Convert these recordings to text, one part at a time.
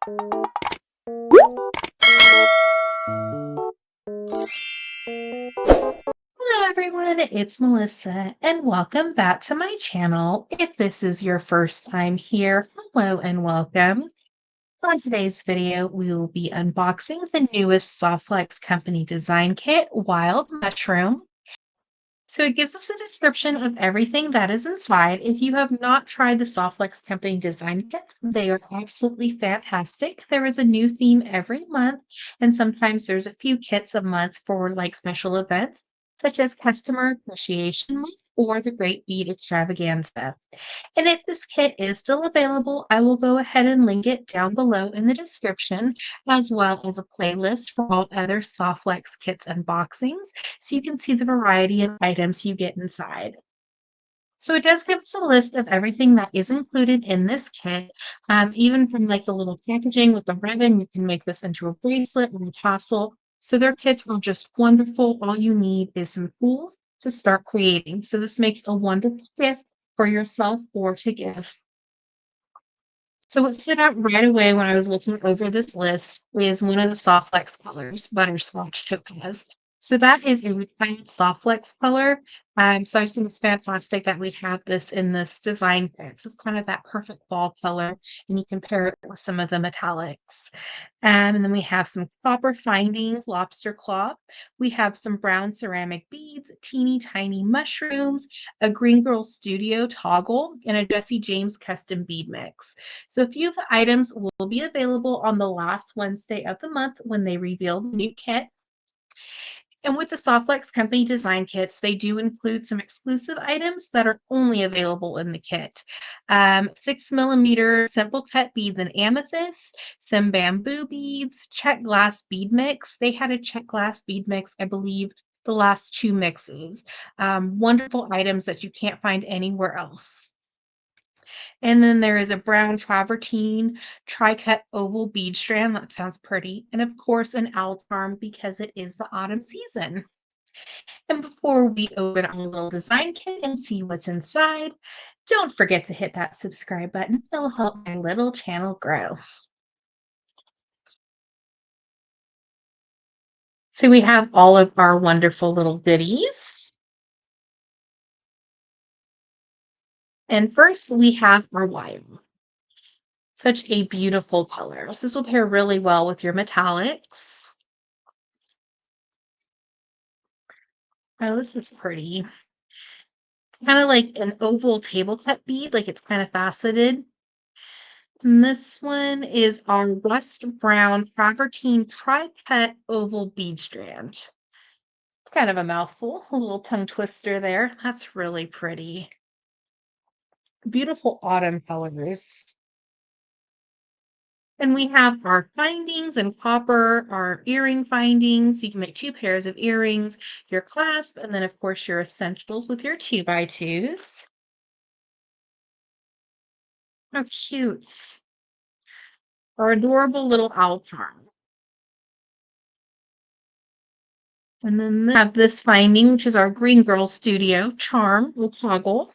Hello everyone, it's Melissa and welcome back to my channel. If this is your first time here, hello and welcome. On today's video, we will be unboxing the newest Softflex company design kit, Wild Mushroom. So it gives us a description of everything that is inside. If you have not tried the Softflex company design kits, they are absolutely fantastic. There is a new theme every month, and sometimes there's a few kits a month for like special events, such as Customer Appreciation Month or the Great Bead Extravaganza. And if this kit is still available, I will go ahead and link it down below in the description, as well as a playlist for all other Softflex kits unboxings, so you can see the variety of items you get inside. So it does give us a list of everything that is included in this kit, even from like the little packaging with the ribbon. You can make this into a bracelet or a tassel. So their kits are just wonderful. All you need is some tools to start creating. So this makes a wonderful gift for yourself or to give. So what stood out right away when I was looking over this list is one of the Softflex colors, Butterscotch Topaz. So that is a refined Softflex color. So I just think it's fantastic that we have this in this design kit. So it's kind of that perfect fall color, and you can pair it with some of the metallics. And then we have some copper findings, lobster claw. We have some brown ceramic beads, teeny tiny mushrooms, a Green Girl Studio toggle, and a Jesse James custom bead mix. So a few of the items will be available on the last Wednesday of the month when they reveal the new kit. And with the Softflex company design kits, they do include some exclusive items that are only available in the kit. 6 millimeter simple cut beads and amethyst, some bamboo beads, check glass bead mix. They had a check glass bead mix, I believe, the last two mixes. Wonderful items that you can't find anywhere else. And then there is a brown travertine tri-cut oval bead strand. That sounds pretty. And of course, an owl charm because it is the autumn season. And before we open our little design kit and see what's inside, don't forget to hit that subscribe button. It'll help my little channel grow. So we have all of our wonderful little goodies. And first we have our wire. Such a beautiful color. So this will pair really well with your metallics. Oh, this is pretty. It's kind of like an oval table cut bead, like it's kind of faceted. And this one is our rust brown travertine tri-cut oval bead strand. It's kind of a mouthful, a little tongue twister there. That's really pretty. Beautiful autumn colors. And we have our findings in copper, our earring findings. You can make 2 pairs of earrings, your clasp, and then of course your essentials with your 2x2s. How cute. Our adorable little owl charm. And then we have this finding, which is our Green Girl Studio charm, little toggle.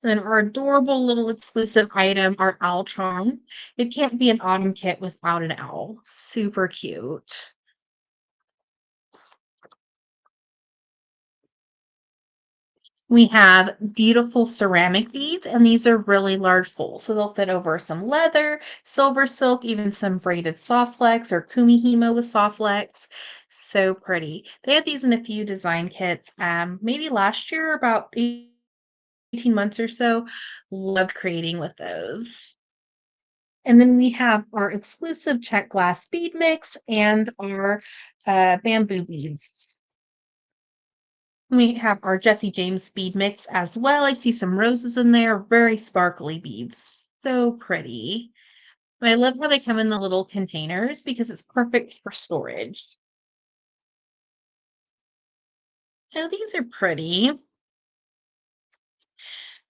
And then our adorable little exclusive item, our owl charm. It can't be an autumn kit without an owl. Super cute. We have beautiful ceramic beads, and these are really large holes. So they'll fit over some leather, silver silk, even some braided soft flex or kumihimo with soft flex. So pretty. They had these in a few design kits, maybe last year, about 18 months or so. Loved creating with those. And then we have our exclusive check glass bead mix and our bamboo beads. We have our Jesse James bead mix as well. I see some roses in there, very sparkly beads. So pretty. I love how they come in the little containers because it's perfect for storage. Oh, these are pretty.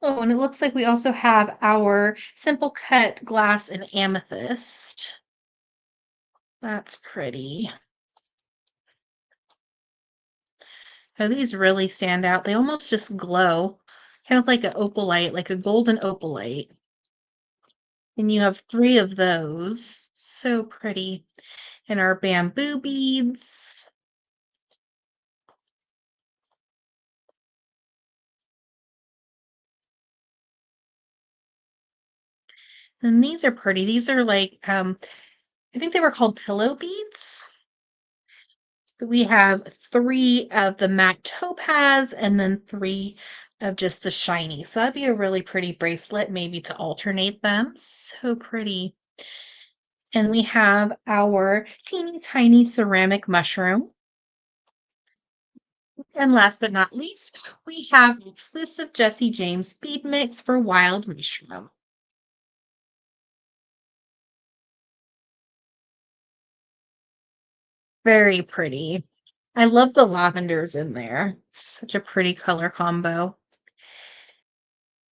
Oh, and it looks like we also have our simple cut glass and amethyst. That's pretty. Oh, these really stand out. They almost just glow, kind of like an opalite, like a golden opalite. And you have 3 of those. So pretty. And our bamboo beads. And these are pretty. These are like, I think they were called pillow beads. We have 3 of the matte topaz and then 3 of just the shiny. So that'd be a really pretty bracelet, maybe to alternate them. So pretty. And we have our teeny tiny ceramic mushroom. And last but not least, we have exclusive Jesse James bead mix for wild mushroom. Very pretty. I love the lavenders in there. Such a pretty color combo.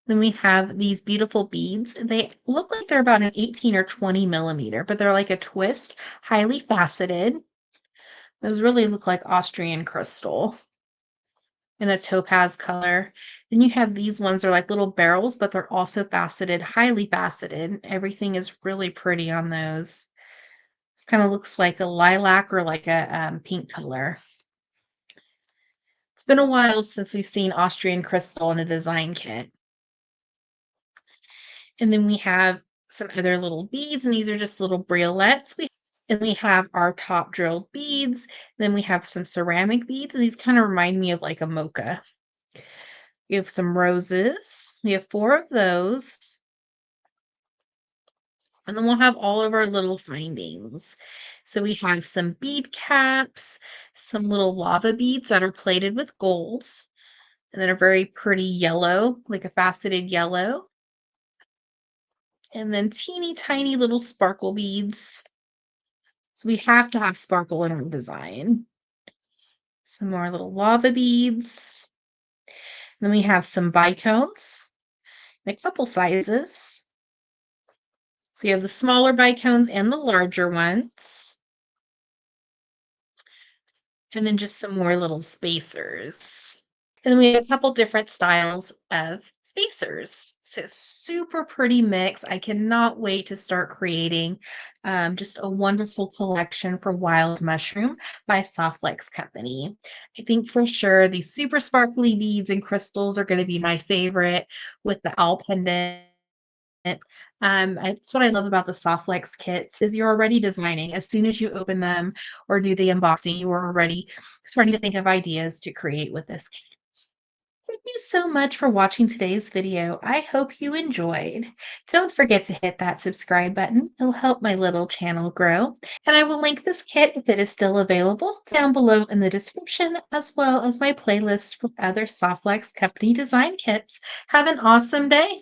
Then we have these beautiful beads. They look like they're about an 18 or 20 millimeter, but they're like a twist, highly faceted. Those really look like Austrian crystal in a topaz color. Then you have these ones are like little barrels, but they're also faceted, highly faceted. Everything is really pretty on those. This kind of looks like a lilac or like a pink color. It's been a while since we've seen Austrian crystal in a design kit. And then we have some other little beads, and these are just little briolets. We have our top drilled beads. Then we have some ceramic beads, and these kind of remind me of like a mocha. We have some roses. We have 4 of those. And then we'll have all of our little findings. So we have some bead caps, some little lava beads that are plated with golds, and then a very pretty yellow, like a faceted yellow. And then teeny tiny little sparkle beads. So we have to have sparkle in our design. Some more little lava beads. Then we have some bicones in a couple sizes. So you have the smaller bicones and the larger ones. And then just some more little spacers. And then we have a couple different styles of spacers. So super pretty mix. I cannot wait to start creating just a wonderful collection for wild mushroom by Softlex Company. I think for sure these super sparkly beads and crystals are going to be my favorite with the owl pendant. That's what I love about the Softlex kits is you're already designing. As soon as you open them or do the unboxing, you are already starting to think of ideas to create with this kit. Thank you so much for watching today's video. I hope you enjoyed. Don't forget to hit that subscribe button. It'll help my little channel grow. And I will link this kit if it is still available down below in the description, as well as my playlist for other Softlex Company design kits. Have an awesome day.